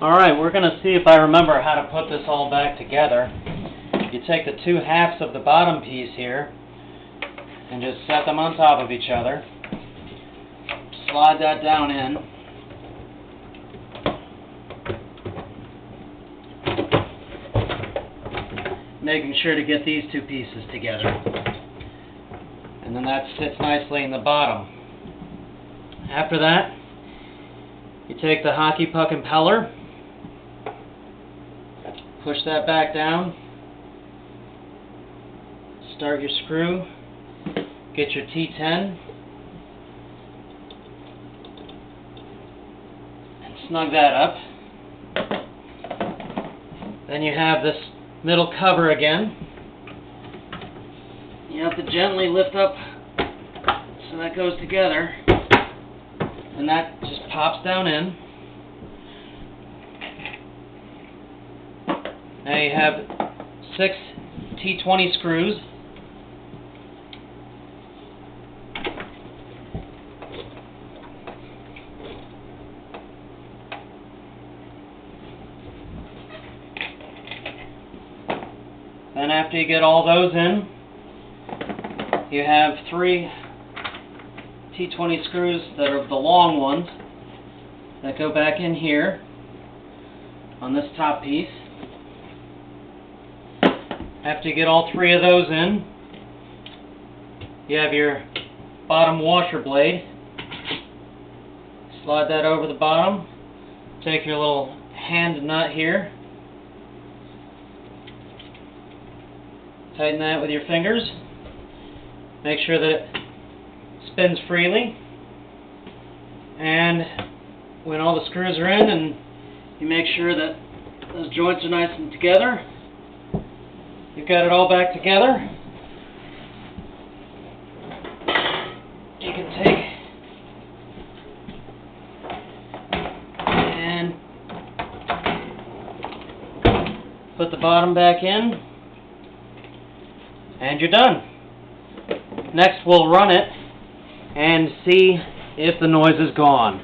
Alright, we're going to see if I remember how to put this all back together. You take the two halves of the bottom piece here and just set them on top of each other. Slide that down in. Making sure to get these two pieces together. And then that sits nicely in the bottom. After that, you take the hockey puck impeller, push that back down, start your screw, get your T10, and snug that up. Then you have this middle cover again. You have to gently lift up so that goes together, and that just pops down in. Now you have 6 T20 screws. Then after you get all those in, you have 3 T20 screws that are the long ones that go back in here on this top piece. After you get all 3 of those in, you have your bottom washer blade. Slide that over the bottom. Take your little hand nut here. Tighten that with your fingers. Make sure that it spins freely. And when all the screws are in and you make sure that those joints are nice and together, you've got it all back together. You can take and put the bottom back in, and you're done. Next we'll run it and see if the noise is gone.